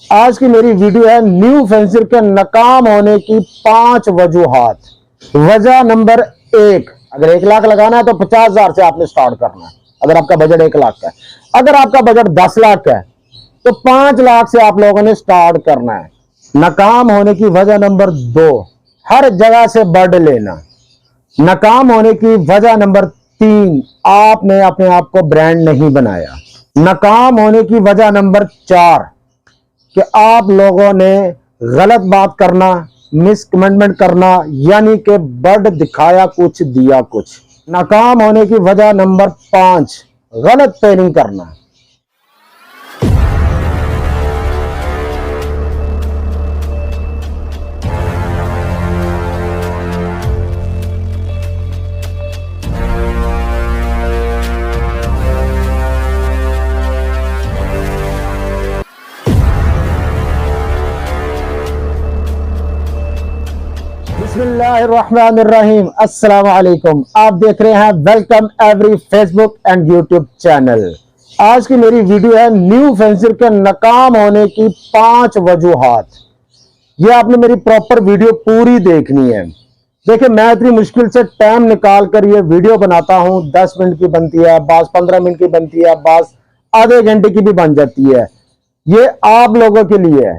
आज की मेरी वीडियो है न्यू फेंसर के नाकाम होने की 5 वजूहात। वजह नंबर 1, अगर 1 लाख लगाना है तो 50,000 से आपने स्टार्ट करना है। अगर आपका बजट 1 लाख का है, अगर आपका बजट 10 लाख का है तो 5 लाख से आप लोगों ने स्टार्ट करना है। नाकाम होने की वजह नंबर 2, हर जगह से बढ़ लेना। नाकाम होने की वजह नंबर 3, आपने अपने आप को ब्रांड नहीं बनाया। नाकाम होने की वजह नंबर 4 कि आप लोगों ने गलत बात करना, मिसकमेंटमेंट करना, यानी कि बढ़ दिखाया कुछ दिया कुछ। नाकाम होने की वजह नंबर 5, गलत प्लानिंग करना। बिस्मिल्लाहिर्रहमानिर्रहीम। अस्सलाम वालेकुम। आप देख रहे हैं welcome every Facebook and YouTube channel. आज की मेरी वीडियो है न्यू फेंसर के नाकाम होने की 5 वजूहात। ये आपने मेरी प्रॉपर वीडियो पूरी देखनी है। देखिए, मैं इतनी मुश्किल से टाइम निकाल कर ये वीडियो बनाता हूं। 10 मिनट की बनती है, बास 15 मिनट की बनती है, बास आधे घंटे की भी बन जाती है। ये आप लोगों के लिए है,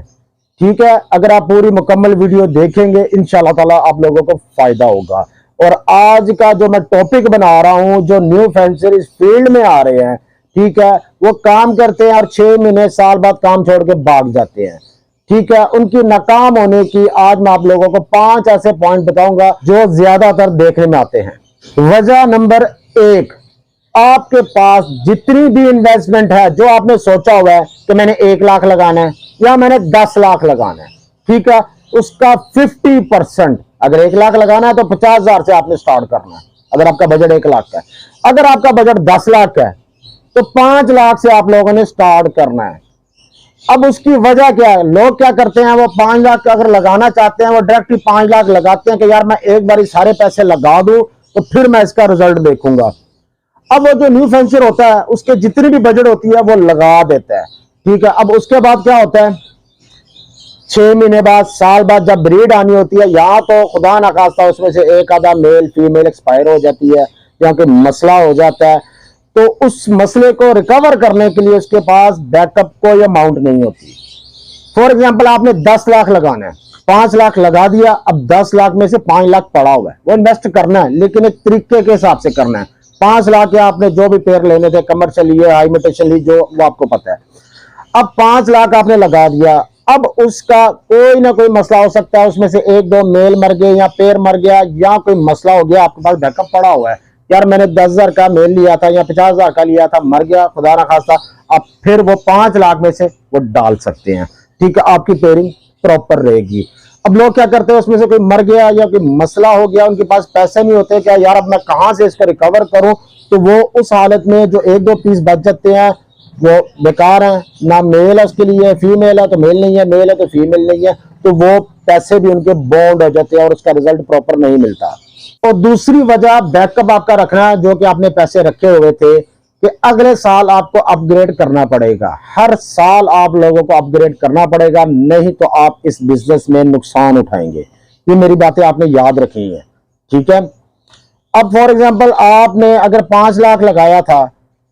ठीक है। अगर आप पूरी मुकम्मल वीडियो देखेंगे इंशाल्लाह ताला आप लोगों को फायदा होगा। और आज का जो मैं टॉपिक बना रहा हूं, जो न्यू फेंसर इस फील्ड में आ रहे हैं, ठीक है, वो काम करते हैं और 6 महीने साल बाद काम छोड़ के भाग जाते हैं, ठीक है। उनकी नाकाम होने की आज मैं आप लोगों को 5 ऐसे पॉइंट बताऊंगा जो ज्यादातर देखने में आते हैं। वजह नंबर 1, आपके पास जितनी भी इन्वेस्टमेंट है, जो आपने सोचा हुआ है कि मैंने 1 लाख लगाना है या मैंने 10 लाख लगाना है, ठीक है, उसका 50%, अगर 1 लाख लगाना है तो 50,000 से आपने स्टार्ट करना है। अगर आपका बजट 1 लाख का है, अगर आपका बजट 10 लाख का है तो 5 लाख से आप लोगों ने स्टार्ट करना है। अब उसकी वजह क्या है? लोग क्या करते हैं, वो 5 लाख अगर लगाना चाहते हैं वो डायरेक्ट ही 5 लाख लगाते हैं कि यार मैं एक बार सारे पैसे लगा दूं तो फिर मैं इसका रिजल्ट देखूंगा। अब वो जो न्यू फेंसर होता है उसके जितनी भी बजट होती है वो लगा देता है, ठीक है। अब उसके बाद क्या होता है, 6 महीने बाद, साल बाद जब ब्रीड आनी होती है, या तो खुदा ना खास्ता उसमें से एक आधा मेल फीमेल एक्सपायर हो जाती है या कोई मसला हो जाता है, तो उस मसले को रिकवर करने के लिए उसके पास बैकअप कोई अमाउंट नहीं होती। फॉर एग्जाम्पल, आपने 10 लाख लगाना है, 5 लाख लगा दिया, अब 10 लाख में से 5 लाख पड़ा हुआ है, वो इन्वेस्ट करना है, लेकिन एक तरीके के हिसाब से करना है। 5 लाख या आपने जो भी पेयर लेने थे, कमर्शियल लिए, हाई मेटेशन ली, जो वो आपको पता है। अब 5 लाख आपने लगा दिया, अब उसका कोई ना कोई मसला हो सकता है, उसमें से 1-2 मेल मर गए या पेयर मर गया या कोई मसला हो गया, आपके पास बैकअप पड़ा हुआ है। यार मैंने 10,000 का मेल लिया था या 50,000 का लिया था, मर गया खुदा ना खास्ता, अब फिर वो 5 लाख में से वो डाल सकते हैं, ठीक है, आपकी पेयरिंग प्रॉपर रहेगी। अब लोग क्या करते हैं, उसमें से कोई मर गया या कोई मसला हो गया, उनके पास पैसे नहीं होते, क्या यार अब मैं कहां से इसको रिकवर करूं, तो वो उस हालत में जो 1-2 पीस बच जाते हैं वो बेकार है। ना मेल है उसके लिए, फीमेल है तो मेल नहीं है, मेल है तो फीमेल नहीं है, तो वो पैसे भी उनके बॉन्ड हो जाते हैं और उसका रिजल्ट प्रॉपर नहीं मिलता। और दूसरी वजह बैकअप आपका रखना है, जो कि आपने पैसे रखे हुए थे कि अगले साल आपको अपग्रेड करना पड़ेगा। हर साल आप लोगों को अपग्रेड करना पड़ेगा, नहीं तो आप इस बिजनेस में नुकसान उठाएंगे। ये मेरी बातें आपने याद रखी है, ठीक है। अब फॉर एग्जांपल, आपने अगर 5 लाख लगाया था,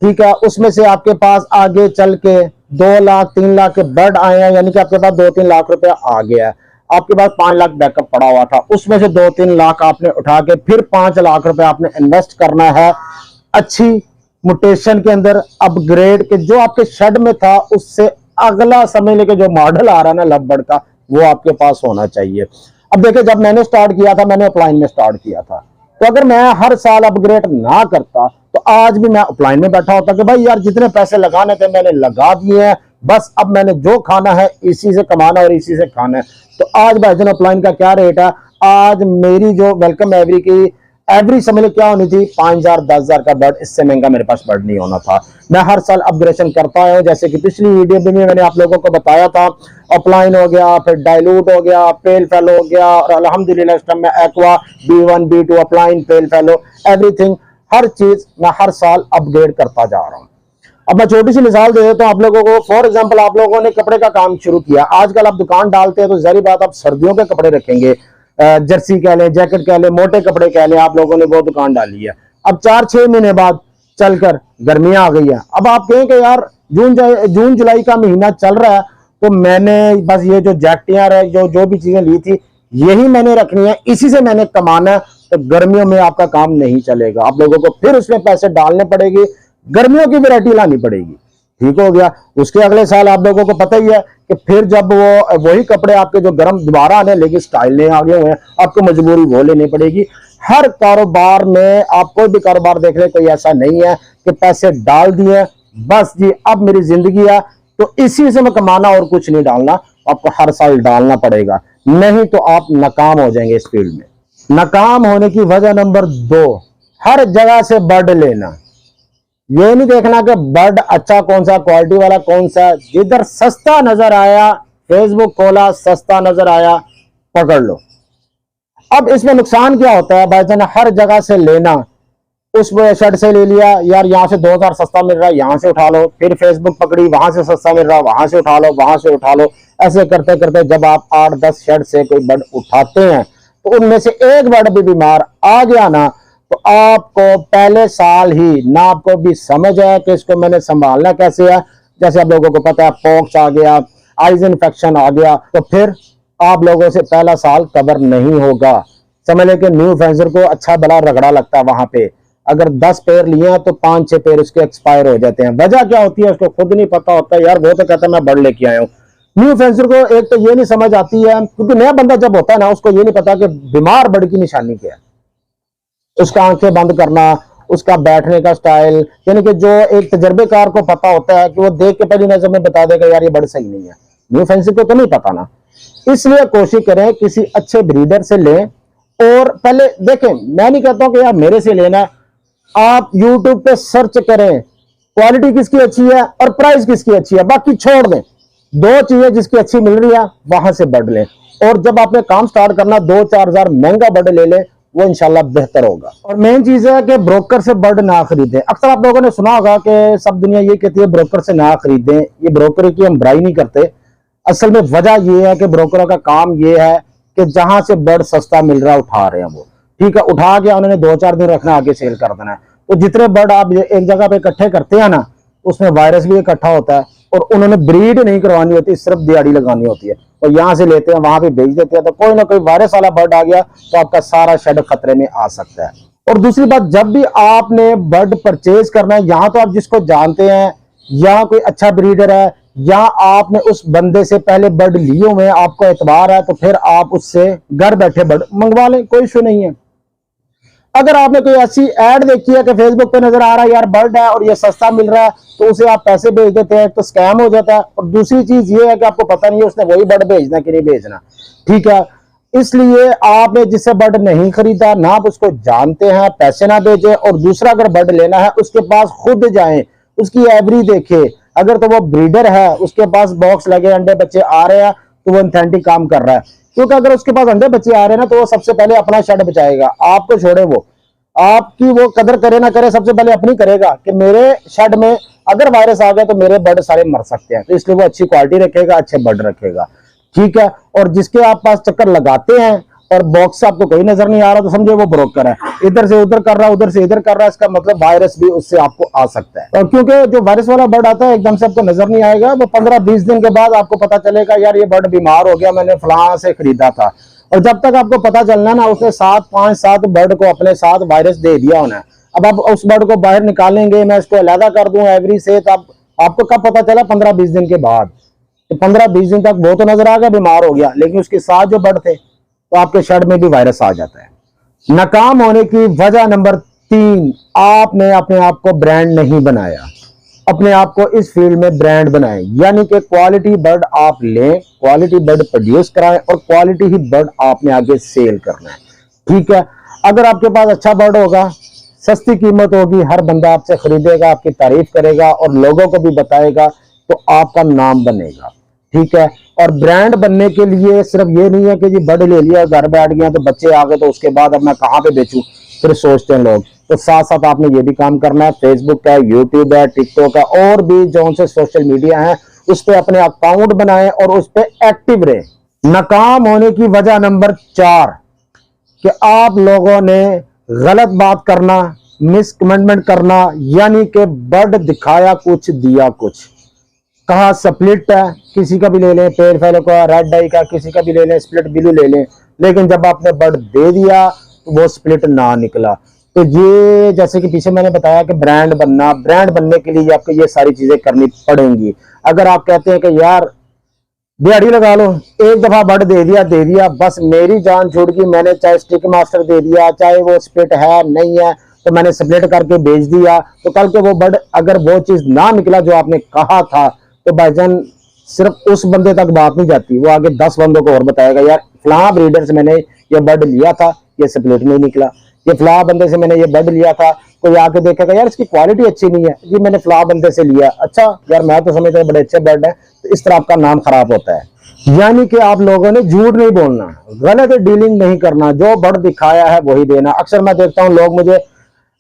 ठीक है, उसमें से आपके पास आगे चल के 2 लाख 3 लाख के बर्ड आए हैं, यानी कि आपके पास 2-3 लाख रुपया आ गया है। आपके पास 5 लाख बैकअप पड़ा हुआ था, उसमें से 2-3 लाख आपने उठा के फिर 5 लाख रुपया आपने इन्वेस्ट करना है अच्छी म्यूटेशन के अंदर, अपग्रेड के, जो आपके शेड में था उससे अगला समय लेके जो मॉडल आ रहा है ना लव बर्ड का, वो आपके पास होना चाहिए। अब देखिए, जब मैंने स्टार्ट किया था, मैंने अपलाइन में स्टार्ट किया था, तो अगर मैं हर साल अपग्रेड ना करता तो आज भी मैं अपलाइन में बैठा होता कि भाई यार जितने पैसे लगाने थे मैंने लगा दिए हैं, बस अब मैंने जो खाना है इसी से कमाना और इसी से खाना है। तो आज भाईजान अपलाइन का क्या रेट है? आज मेरी जो वेलकम एवरी की एवरी समझ लो क्या होनी थी, 5,000 10,000 का बर्ड, इससे महंगा मेरे पास बर्ड नहीं होना था। मैं हर साल अपग्रेडेशन करता हूं, जैसे कि पिछली वीडियो में मैंने आप लोगों को बताया था, अपलाइन हो गया, फिर डाइल्यूट हो गया, पेल फेलो हो गया, और अल्हम्दुलिल्लाह इस टाइम में एक्वा B1 B2 अपलाइन पेल फेलो एवरीथिंग, हर चीज मैं हर साल अपग्रेड करता जा रहा हूं। अब मैं छोटी सी मिसाल दे देता हूँ आप लोगों को। फॉर एग्जांपल, आप लोगों ने कपड़े का काम शुरू किया, आजकल आप दुकान डालते हैं तो जाहिर बात आप सर्दियों के कपड़े रखेंगे, जर्सी कह लें, जैकेट कह लें, मोटे कपड़े कह लें, आप लोगों ने वो दुकान डाली है। अब 4-6 महीने बाद चलकर गर्मियां आ गई है। अब आप कहें कि यार जून जुलाई का महीना चल रहा है तो मैंने बस ये जो जैकेटियां रहे, जो भी चीजें ली थी यही मैंने रखनी है, इसी से मैंने कमाना है, तो गर्मियों में आपका काम नहीं चलेगा। आप लोगों को फिर उसमें पैसे डालने पड़ेंगे, गर्मियों की वैरायटी लानी पड़ेगी। ठीक हो गया। उसके अगले साल आप लोगों को पता ही है कि फिर जब वही कपड़े आपके जो गर्म दोबारा आने लेकिन स्टाइल नहीं आ गए हुए हैं, आपको मजबूरी वो लेनी पड़ेगी। हर कारोबार में आप कोई भी कारोबार देख रहे, कोई ऐसा नहीं है कि पैसे डाल दिए बस जी अब मेरी जिंदगी है तो इसी से मैं कमाना और कुछ नहीं डालना, आपको हर साल डालना पड़ेगा, नहीं तो आप नाकाम हो जाएंगे इस फील्ड में। नाकाम होने की वजह नंबर 2, हर जगह से बर्ड लेना। ये नहीं देखना कि बर्ड अच्छा कौन सा, क्वालिटी वाला कौन सा, जिधर सस्ता नजर आया फेसबुक खोला, सस्ता नजर आया पकड़ लो। अब इसमें नुकसान क्या होता है भाईजान, हर जगह से लेना, उस शर्ट से ले लिया यार, यहां से 2000 सस्ता मिल रहा है यहां से उठा लो, फिर फेसबुक पकड़ी वहां से सस्ता मिल रहा है वहां से उठा लो, वहां से उठा लो। ऐसे करते करते जब आप 8-10 शर्ट से कोई बर्ड उठाते हैं तो उनमें से एक बर्ड भी बीमार आ गया ना, तो आपको पहले साल ही ना आपको भी समझ है कि इसको मैंने संभालना कैसे है। जैसे आप लोगों को पता है पॉक्स आ गया, आइज इन्फेक्शन आ गया, तो फिर आप लोगों से पहला साल कवर नहीं होगा। समझ लें कि न्यू फेंसर को अच्छा बड़ा रगड़ा लगता है वहां पे। अगर 10 पेयर लिए हैं तो 5-6 पेयर उसके एक्सपायर हो जाते हैं। वजह क्या होती है उसको खुद नहीं पता होता है। यार वो तो कहता है मैं बर्ड लेके आया हूँ। न्यू फेंसर को एक तो ये नहीं समझ आती है, क्योंकि नया बंदा जब होता है ना उसको ये नहीं पता कि बीमार बर्ड की निशानी क्या है। उसका आंखें बंद करना, उसका बैठने का स्टाइल, यानी कि जो एक तजर्बेकार को पता होता है कि वो देख के पहली नजर में बता देगा यार ये बर्ड सही नहीं है। न्यू फेंसर को तो नहीं पता ना, इसलिए कोशिश करें किसी अच्छे ब्रीडर से लें। और पहले देखें, मैं नहीं कहता हूं कि यार मेरे से लेना, आप YouTube पे सर्च करें क्वालिटी किसकी अच्छी है और प्राइस किसकी अच्छी है, बाकी छोड़ दें। 2 चीजें जिसकी अच्छी मिल रही है वहां से बर्ड लें। और जब आपने काम स्टार्ट करना 2-4 हजार महंगा बर्ड ले लें, वो इंशाल्लाह बेहतर होगा। और मेन चीज है कि ब्रोकर से बर्ड ना खरीदें। अक्सर आप लोगों ने सुना होगा कि सब दुनिया ये कहती है ब्रोकर से ना खरीदें, ये ब्रोकर की हम बुराई नहीं करते। असल में वजह ये है कि ब्रोकरों का काम ये है कि जहां से बर्ड सस्ता मिल रहा है उठा रहे हैं वो, ठीक है, उठा के उन्होंने 2-4 दिन रखना, आगे सेल कर देना है। तो जितने बर्ड आप एक जगह पे इकट्ठे करते हैं ना, उसमें वायरस भी इकट्ठा होता है और उन्होंने ब्रीड नहीं करवानी होती, सिर्फ दिहाड़ी लगानी होती है। और यहाँ से लेते हैं वहां पे बेच देते हैं, तो कोई ना कोई वायरस वाला बर्ड आ गया तो आपका सारा शेड खतरे में आ सकता है। और दूसरी बात, जब भी आपने बर्ड परचेज करना है, यहाँ तो आप जिसको जानते हैं या कोई अच्छा ब्रीडर है या आपने उस बंदे से पहले बर्ड लिए हुए हैं, आपको एतबार है, तो फिर आप उससे घर बैठे बर्ड मंगवा लें, कोई इशू नहीं है। अगर आपने कोई ऐसी ऐड देखी है कि फेसबुक पे नजर आ रहा है यार बर्ड है और ये सस्ता मिल रहा है, तो उसे आप पैसे भेज देते हैं, तो स्कैम हो जाता है। और दूसरी चीज ये है कि आपको पता नहीं है उसने वही बर्ड भेजना कि नहीं भेजना, ठीक है। इसलिए आपने जिससे बर्ड नहीं खरीदा ना, आप उसको जानते हैं, पैसे ना भेजें। और दूसरा, अगर बर्ड लेना है उसके पास खुद जाएं, उसकी एवरी देखे, अगर तो वो ब्रीडर है, उसके पास बॉक्स लगे, अंडे बच्चे आ रहे हैं, तो वो ऑथेंटिक काम कर रहा है। क्योंकि अगर उसके पास अंडे बच्चे आ रहे हैं ना, तो वो सबसे पहले अपना शेड बचाएगा, आपको छोड़े वो, आपकी वो कदर करे ना करे, सबसे पहले अपनी करेगा कि मेरे शेड में अगर वायरस आ गया तो मेरे बर्ड सारे मर सकते हैं। तो इसलिए वो अच्छी क्वालिटी रखेगा, अच्छे बर्ड रखेगा, ठीक है। और जिसके आप पास चक्कर लगाते हैं और बॉक्स से आपको कोई नजर नहीं आ रहा, तो समझे वो ब्रोकर है, इधर से उधर कर रहा है, उधर से इधर कर रहा है, इसका मतलब वायरस भी उससे आपको आ सकता है। और क्योंकि जो वायरस वाला बर्ड आता है एकदम से आपको नजर नहीं आएगा, वो 15-20 दिन के बाद आपको पता चलेगा यार ये बर्ड बीमार हो गया, मैंने फलां से खरीदा था। और जब तक आपको पता चलना ना, उसने 5-7 बर्ड को अपने साथ वायरस दे दिया होना है। अब आप उस बर्ड को बाहर निकालेंगे, मैं इसको अलग कर दूं एवरी से, तो आपको कब पता चला? 15-20 दिन के बाद। तो 15-20 दिन तक वो तो नजर आ गया बीमार हो गया, लेकिन उसके साथ जो बर्ड थे तो आपके शेड में भी वायरस आ जाता है। नाकाम होने की वजह नंबर 3, आपने अपने आप को ब्रांड नहीं बनाया। अपने आप को इस फील्ड में ब्रांड बनाएं, यानी कि क्वालिटी बर्ड आप लें, क्वालिटी बर्ड प्रोड्यूस कराएं और क्वालिटी ही बर्ड आपने आगे सेल करना है, ठीक है। अगर आपके पास अच्छा बर्ड होगा, सस्ती कीमत होगी, हर बंदा आपसे खरीदेगा, आपकी तारीफ करेगा और लोगों को भी बताएगा, तो आपका नाम बनेगा, ठीक है। और ब्रांड बनने के लिए सिर्फ ये नहीं है कि जी बर्ड ले लिया, घर बैठ गया, तो बच्चे आ गए, तो उसके बाद अब मैं कहाँ पे बेचूं, फिर सोचते हैं लोग। तो साथ साथ आपने ये भी काम करना है, फेसबुक है, यूट्यूब है, टिकटॉक है और भी जो से सोशल मीडिया है उस पर अपने अकाउंट बनाएं और उस पर एक्टिव रहे। नाकाम होने की वजह नंबर 4 कि आप लोगों ने गलत बात करना, मिस कमेंटमेंट करना, यानी कि बर्ड दिखाया कुछ दिया कुछ, कहा स्प्लिट है, किसी का भी ले लें, पेड़ फैलो का, रेड डाई का, किसी का भी ले लें, स्प्लिट ब्लू ले लें, लेकिन जब आपने बर्ड दे दिया तो वो स्प्लिट ना निकला। तो ये जैसे कि पीछे मैंने बताया कि ब्रांड बनने के लिए आपको ये सारी चीजें करनी पड़ेंगी। अगर आप कहते हैं कि यार दिहाड़ी लगा लो, एक दफा बर्ड दे दिया बस मेरी जान छूट गई, मैंने चाहे स्टिक मास्टर दे दिया, चाहे वो स्प्लिट है नहीं है तो मैंने स्प्लिट करके बेच दिया, तो कल के वो बर्ड अगर वो चीज ना निकला जो आपने कहा था तो भाईजान सिर्फ उस बंदे तक बात नहीं जाती, वो आगे 10 बंदों को और बताएगा यार फलां ब्रीडर से मैंने ये बर्ड लिया था, ये स्प्लिट नहीं निकला, ये फलां बंदे से मैंने ये बर्ड लिया था, कोई आके देखेगा यार इसकी क्वालिटी अच्छी नहीं है जी, मैंने फलां बंदे से लिया, अच्छा यार मैं तो समझता हूँ बड़े अच्छे बर्ड है, तो इस तरह आपका नाम खराब होता है। यानी कि आप लोगों ने झूठ नहीं बोलना, गलत डीलिंग नहीं करना, जो बर्ड दिखाया है वही देना। अक्सर मैं देखता हूँ लोग मुझे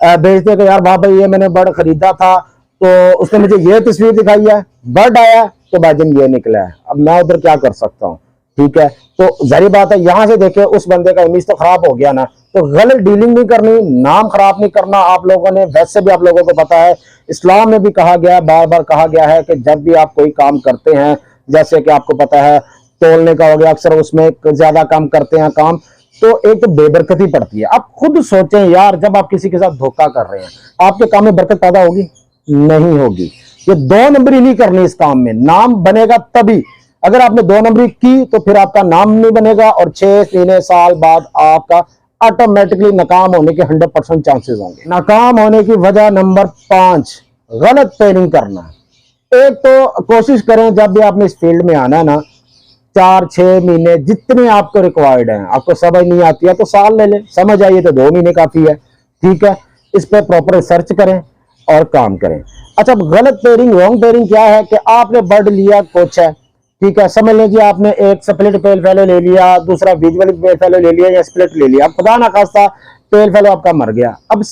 भेजते कि यार भाई ये मैंने बर्ड खरीदा था तो उसने मुझे ये तस्वीर दिखाई है, बर्ड आया तो भाईजान ये निकला है, अब मैं उधर क्या कर सकता हूँ, ठीक है। तो जारी बात है यहां से देखे उस बंदे का इमेज तो खराब हो गया ना, तो गलत डीलिंग नहीं करनी, नाम खराब नहीं करना। आप लोगों ने वैसे भी आप लोगों को पता है इस्लाम में भी कहा गया, बार बार कहा गया है कि जब भी आप कोई काम करते हैं, जैसे कि आपको पता है तोलने का हो गया, अक्सर उसमें ज्यादा काम करते हैं काम, तो एक तो बेबरकती पड़ती है। आप खुद सोचें यार, जब आप किसी के साथ धोखा कर रहे हैं आपके काम में बरकत पैदा होगी? नहीं होगी। ये 2 नंबरी नहीं करनी इस काम में, नाम बनेगा तभी। अगर आपने 2 नंबरी की तो फिर आपका नाम नहीं बनेगा और 6 महीने साल बाद आपका ऑटोमेटिकली नाकाम होने के 100% चांसेस होंगे। नाकाम होने की वजह नंबर 5 गलत ट्रेनिंग करना। एक तो कोशिश करें जब भी आपने इस फील्ड में आना है ना, 4-6 महीने जितने आपको रिक्वायर्ड है, आपको समझ नहीं आती है तो साल ले लें, समझ आइए तो 2 महीने काफी है, ठीक है। इस पर प्रॉपर रिसर्च करें और काम करें। अच्छा, गलत पेयरिंग, रॉन्ग पेयरिंग क्या है कि आपने बर्ड लिया कुछ है, ठीक है, समझ लीजिए आपने एक स्प्लिट पेल फेलो ले लिया, दूसरा विजुअल पेल फेलो ले लिया या स्प्लिट ले लिया, अब खुदा ना खास्ता पेल फेलो आपका मर गया, अब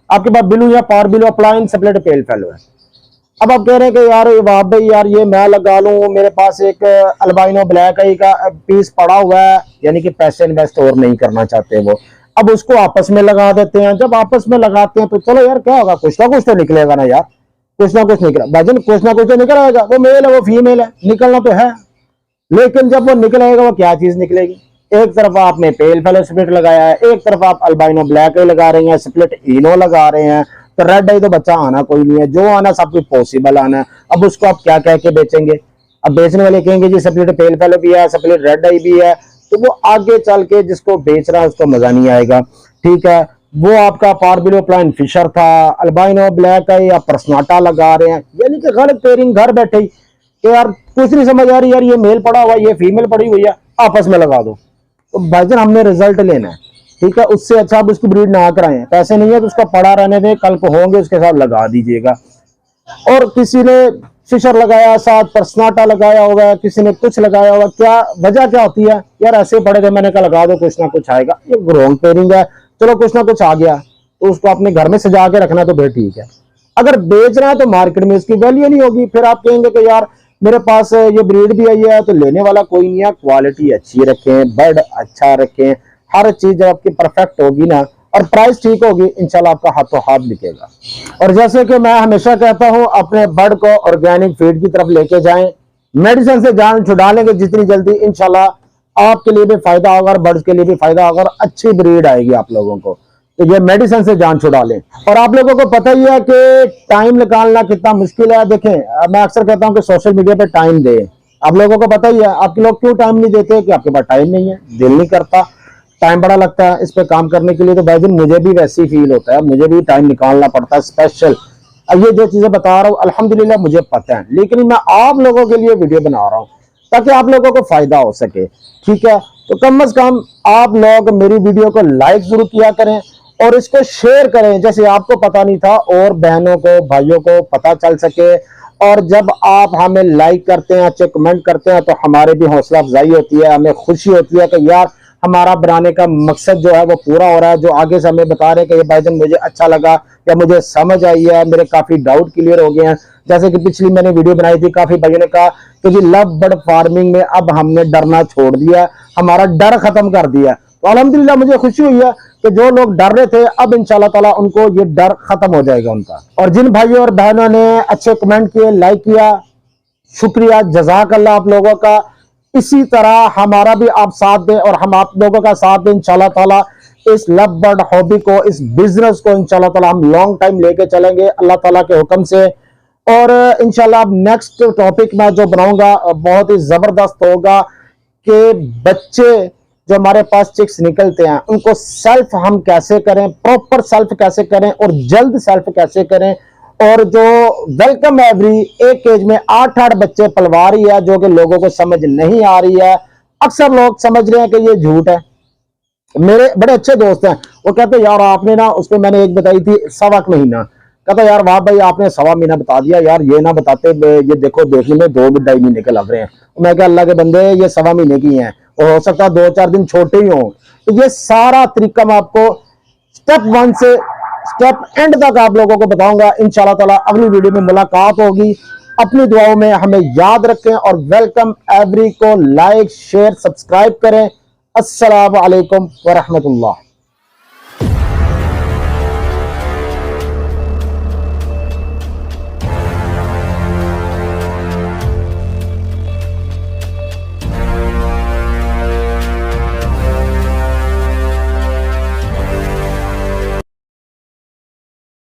आपके पास ब्लू या पावर ब्लू अप्लाइन स्प्लिट पेल फेलो है। अब आप कह रहे हैं कि यार वाह भाई यार ये मैं लगा लूं, मेरे पास एक अल्बाइनो ब्लैक आई का पीस पड़ा हुआ है, यानी कि पैसे इन्वेस्ट और नहीं करना चाहते वो, अब उसको आपस में लगा देते हैं। जब आपस में लगाते हैं तो चलो यार क्या होगा, कुछ ना कुछ तो निकलेगा ना यार, कुछ ना कुछ निकला भाईजान, कुछ ना कुछ तो निकल आएगा। वो मेल है वो फीमेल है, निकलना तो है, लेकिन जब वो निकल आएगा वो क्या चीज निकलेगी? एक तरफ आपने पेल फेलो स्प्लिट लगाया है, एक तरफ आप अल्बाइनो ब्लैक आई लगा रहे हैं, स्प्लिट इनो लगा रहे हैं, तो रेड आई तो बच्चा आना कोई नहीं है, जो आना सब कुछ पॉसिबल आना है। अब उसको आप क्या कह के बेचेंगे? अब बेचने वाले कहेंगे जी स्प्लिट पेल फेलो भी है, स्प्लिट रेड आई भी है, तो वो आगे चल के जिसको बेच रहा है उसको मजा नहीं आएगा, ठीक है। वो आपका पार्बिलो प्लाइन फिशर था, अल्बाइनो ब्लैक है या पर्सनाटा लगा रहे हैं, यानी कि गलत पेयरिंग घर बैठे ही कि यार कुछ नहीं समझ आ रही, यार ये मेल पड़ा हुआ ये फीमेल पड़ी हुई है, आपस में लगा दो। तो भाईजान हमने रिजल्ट लेना है, ठीक है, उससे अच्छा आप उसकी ब्रीड ना कराएं, पैसे नहीं है तो उसका पड़ा रहने दें, कल को होंगे उसके साथ लगा दीजिएगा। और किसी ने फिशर लगाया, साथ पर्सनाटा लगाया होगा, किसी ने कुछ लगाया होगा, क्या वजह क्या होती है? यार ऐसे पड़े थे मैंने कहा लगा दो कुछ ना कुछ आएगा, ये रॉन्ग पेयरिंग है। चलो कुछ ना कुछ आ गया तो उसको अपने घर में सजा के रखना तो फिर ठीक है, अगर बेच रहा है तो मार्केट में उसकी वैल्यू नहीं होगी, फिर आप कहेंगे कि यार मेरे पास ये ब्रीड भी आई है, तो लेने वाला कोई नहीं है। क्वालिटी अच्छी रखें, बर्ड अच्छा रखें, हर चीज जब आपकी परफेक्ट होगी ना और प्राइस ठीक होगी, इंशाल्लाह आपका हाथों हाथ बिकेगा। और जैसे कि मैं हमेशा कहता हूं, अपने बर्ड को ऑर्गेनिक फीड की तरफ लेके जाएं, मेडिसिन से जान छुड़ा लेंगे जितनी जल्दी, इंशाल्लाह आपके लिए भी फायदा होगा और बर्ड्स के लिए भी फायदा होगा और अच्छी ब्रीड आएगी आप लोगों को। तो ये मेडिसिन से जान छुड़ा लें। और आप लोगों को पता ही है कि टाइम निकालना कितना मुश्किल है। देखें, मैं अक्सर कहता हूं कि सोशल मीडिया पे टाइम दें, आप लोगों को पता ही है, आपके लोग क्यों टाइम नहीं देते? कि आपके पास टाइम नहीं है, दिल नहीं करता, टाइम बड़ा लगता है इस पे काम करने के लिए। तो भाई मुझे भी वैसे ही फील होता है, मुझे भी टाइम निकालना पड़ता है स्पेशल। अब ये जो चीजें बता रहा हूँ अल्हम्दुलिल्लाह मुझे पता है, लेकिन मैं आप लोगों के लिए वीडियो बना रहा हूँ ताकि आप लोगों को फायदा हो सके, ठीक है। तो कम से कम आप लोग मेरी वीडियो को लाइक जरूर किया करें और इसको शेयर करें, जैसे आपको पता नहीं था और बहनों को भाइयों को पता चल सके। और जब आप हमें लाइक करते हैं, अच्छे कमेंट करते हैं, तो हमारे भी हौसला अफजाई होती है, हमें खुशी होती है कि यार हमारा बनाने का मकसद जो है वो पूरा हो रहा है। जो आगे से हमें बता रहे हैं कि ये भाईजान मुझे अच्छा लगा या मुझे समझ आई है, मेरे काफी डाउट क्लियर हो गए हैं। जैसे कि पिछली मैंने वीडियो बनाई थी, काफी भाइयों ने कहा कि जी लव बर्ड फार्मिंग में अब हमने डरना छोड़ दिया, हमारा डर खत्म कर दिया। तो अल्हम्दुलिल्लाह मुझे खुशी हुई है कि जो लोग डर रहे थे अब इंशाल्लाह ताला उनको ये डर खत्म हो जाएगा उनका। और जिन भाइयों और बहनों ने अच्छे कमेंट किए, लाइक किया, शुक्रिया, जज़ाकल्लाह आप लोगों का। इसी तरह हमारा भी आप साथ दें और हम आप लोगों का साथ दें इंशाल्लाह ताला। इस लव बर्ड हॉबी को, इस बिजनेस को इंशाल्लाह ताला हम लॉन्ग टाइम लेके चलेंगे अल्लाह ताला के हुक्म से। और इंशाल्लाह अब नेक्स्ट टॉपिक मैं जो बनाऊंगा बहुत ही जबरदस्त होगा कि बच्चे जो हमारे पास चिक्स निकलते हैं उनको सेल्फ हम कैसे करें, प्रॉपर सेल्फ कैसे करें और जल्द सेल्फ कैसे करें। और जो वेलकम एवरी एक एज में 8-8 बच्चे पलवा रही है जो कि लोगों को समझ नहीं आ रही है। अक्सर लोग समझ रहे हैं कि ये झूठ है। मेरे बड़े अच्छे दोस्त हैं, वो कहते यार आपने ना, उसको मैंने एक बताई थी 1.25 महीना, कहता यार वाह भाई आपने 1.25 महीना बता दिया यार, ये ना बताते, ये देखो देखने में 2-2.5 महीने के लग रहे हैं। मैं क्या अल्लाह के बंदे ये 1.25 महीने की हैं और हो सकता है 2-4 दिन छोटे ही हों। तो ये सारा तरीका मैं आपको स्टेप 1 से स्टेप एंड तक आप लोगों को बताऊंगा इंशाल्लाह ताला। अगली वीडियो में मुलाकात होगी। अपनी दुआओं में हमें याद रखें और वेलकम एवरी को लाइक शेयर सब्सक्राइब करें। अस्सलाम वालेकुम व रहमतुल्लाह।